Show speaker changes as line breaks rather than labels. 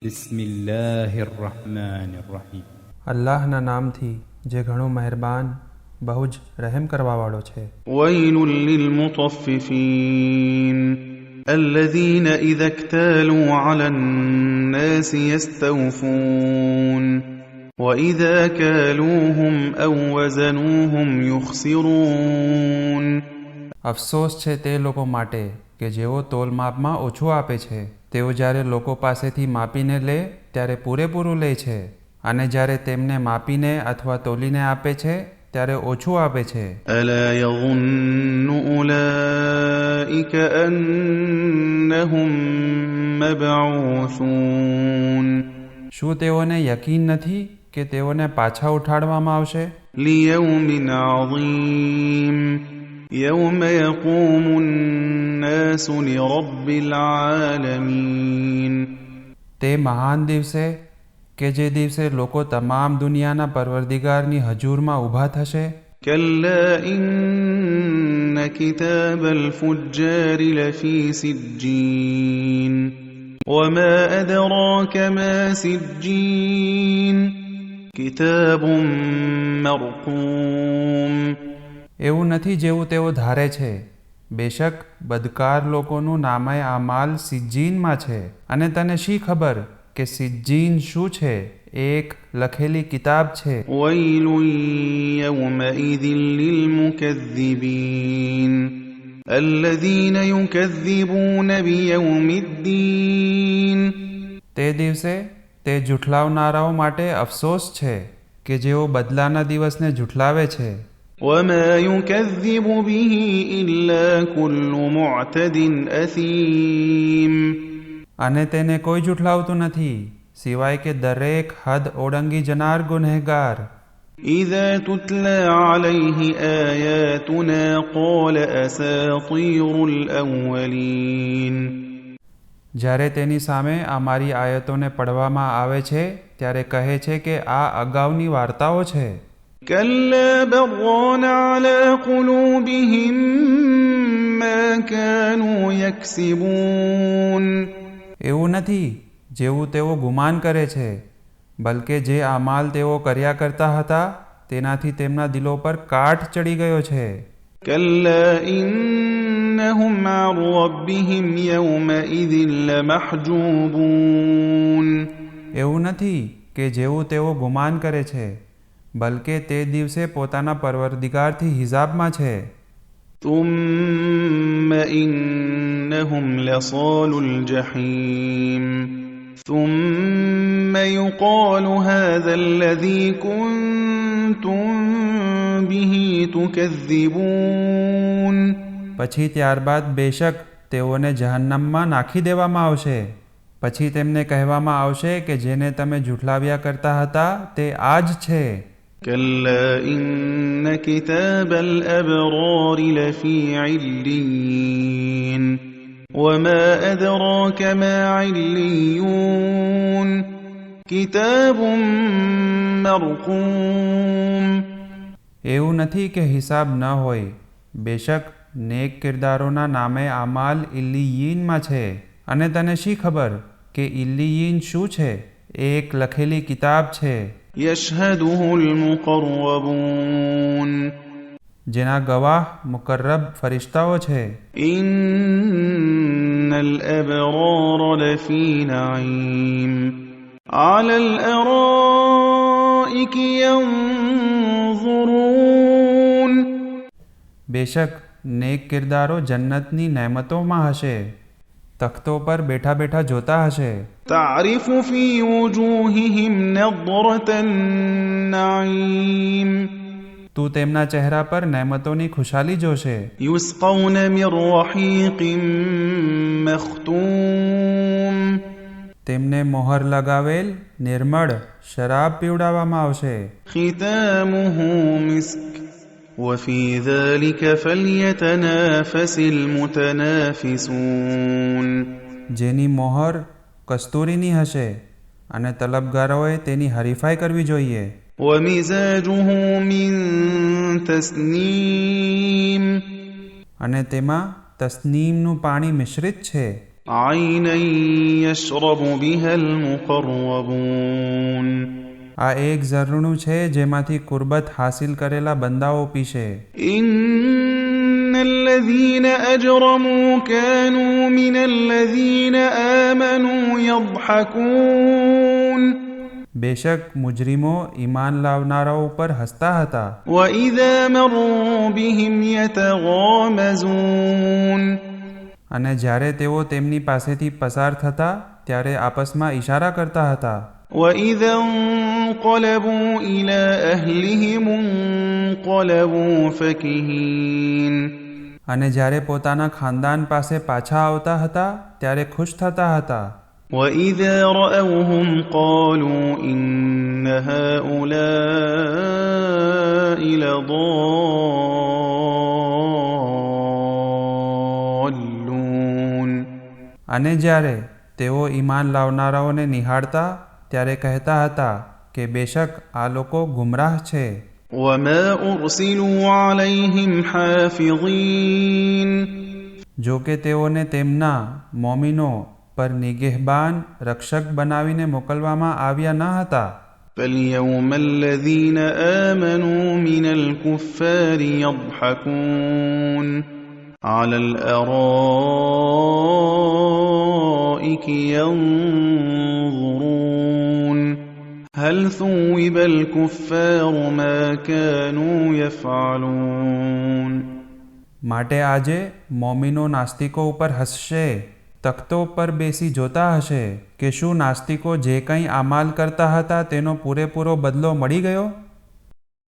બિસ્મિલ્લાહિર્રહમાનિર્રહીમ.
અલ્લાહના નામથી જે ઘણો મહેરબાન બહુ જ રહેમ કરવાવાળો છે.
વૈલુલ લિલમુતફ્ફિફીન الذين إذا اكتالوا على الناس يستوفون وإذا كالوهم أو وزنوهم يخسرون.
અફસોસ છે તે લોકો માટે કે જેઓ તોલમાપમાં ઓછું આપે છે. તેઓ જ્યારે લોકો પાસેથી માપીને લે ત્યારે પૂરેપૂરું લે છે, અને જ્યારે તેમને માપીને અથવા તોલીને આપે છે ત્યારે ઓછું આપે છે.
ألا يظن أولئك أنهم مبعوثون.
શું તેઓને યકીન નથી કે તેઓને પાછા ઉઠાડવામાં આવશે?
ليوم عظيم يوم يقوم الناس لرب العالمين.
તે મહાન દિવસે કે જે દિવસે લોકો તમામ દુનિયાના પરવરદિગારની હજૂરમાં ઊભા થશે.
كلا إن كتاب الفجار لفي سجين وما أدراك ما سجين كتاب مرقوم.
એવું નથી જેવું તેઓ ધારે છે. બેશક બદકાર લોકોનું નામે આમાલ સિજ્જીનમાં છે. અને તને શી ખબર કે સિજ્જીન શું છે? એક લખેલી કિતાબ છે.
ويل يومئذ للمكذبين الذين يكذبون بيوم الدين.
તે દિવસે તે જૂઠલાવનારાઓ માટે અફસોસ છે કે જેઓ બદલાના દિવસને જૂઠલાવે છે.
وما يكذب به إلا كل معتد أثيم.
અને તેને કોઈ જૂઠલાવતું નથી સિવાય કે દરેક હદ ઓળંગી જનાર ગુનેહગાર.
إذا تتلى عليه آياتنا قال أساطير الأولين.
જ્યારે તેની સામે અમારી આયતોને પડવામાં આવે છે ત્યારે કહે છે કે આ અગાઉની વાર્તાઓ છે.
كلا بل ران على قلوبهم ما كانوا يكسبون.
એવું નથી જેવું તેઓ ગુમાન કરે છે, બલકે જે અમાલ તેઓ કર્યા કરતા હતા તેનાથી તેમના દિલો પર કાટ ચડી ગયો છે.
كلا إنهم عن ربهم يومئذ لمحجوبون.
એવું નથી કે જેવું તેઓ ગુમાન કરે છે, બલકે તે દિવસે પોતાના પરવરદિગારથી હિજાબમાં છે.
ثم إنهم لصال الجحيم ثم يقال هذا الذي كنتم به تكذبون.
પછી ત્યારબાદ બેશક તેઓને જહન્નમમાં નાખી દેવામાં આવશે. પછી તેમને કહેવામાં આવશે કે જેને તમે જૂઠલાવ્યા કરતા હતા તે આ જ છે.
كلا إن كتاب الأبرار لفي عليين وما أدراك ما عليون كتاب مرقوم.
એવું નથી કે હિસાબ ન હોય. બેશક નેક કિરદારોના નામે આમાલ ઇલ્લીયીનમાં છે. અને તને શી ખબર કે ઇલ્લીયીન શું છે? એક લખેલી કિતાબ છે.
يشهده المقربون.
જેના ગવાહ મુકર્રબ ફરિશ્તાઓ છે.
إن الأبرار لفي نعيم على الأرائك ينظرون.
બેશક નેક કિરદારો જન્નતની નેમતોમાં હશે. તખ્તો પર બેઠા બેઠા જોતા હશે.
تعرف في وجوههم نضرة النعيم.
તું તેમના ચહેરા પર નેમતોની ખુશાલી જોશે.
يسقون من رحيق مختوم.
તેમને મોહર લગાવેલ નિર્મળ શરાબ પીવડાવવામાં આવશે.
ختامه مسك وفي ذلك فليتنافس المتنافسون.
જેની મોહર કસ્તુરીની હશે અને તલબગારોએ તેની હરીફાઈ કરવી જોઈએ.
ومزاجه من تسنيم.
અને તેમાં તસ્નીમનું પાણી મિશ્રિત છે.
عينا يشرب بها المقربون
આ એક ઝરણું છે જેમાંથી કુરબત હાસિલ કરેલા બંદાઓ પીશે.
إن الذين أجرموا كانوا من الذين آمنوا يضحكون
બેશક મુજરીમો ઈમાન લાવનારાઓ ઉપર હસતા હતા.
وإذا مروا بهم يتغامزون
અને જ્યારે તેઓ તેમની પાસેથી પસાર થતા ત્યારે આપસમાં ઈશારા કરતા હતા.
وإذا انقلبوا إلى أهلهم انقلبوا فكهين
અને જ્યારે પોતાના ખાનદાન પાસે પાછા આવતા હતા ત્યારે ખુશ થતા હતા.
وإذا رأوهم قالوا إن هؤلاء لضالون
અને જ્યારે તેઓ ઈમાન લાવનારાઓને નિહાળતા ત્યારે કહેતા હતા કે બેશક આ લોકો ગુમરાહ છે.
وما أرسلوا عليهم حافظين
જો કે તેઓને તેમના મોમિનો પર નિગહેબાન રક્ષક બનાવીને મોકલવામાં આવ્યા ન હતા.
فاليوم الذين آمنوا من الكفار يضحكون على الأرائك ينظرون هل ثوب الكفار ما كانوا يفعلون
માટે આજે મોમિનો નાસ્તિકો ઉપર હસશે, તખ્તો પર બેસી જોતા હશે કે શું નાસ્તિકો જે કંઈ આમાલ કરતા હતા તેનો પૂરેપૂરો બદલો મળી ગયો.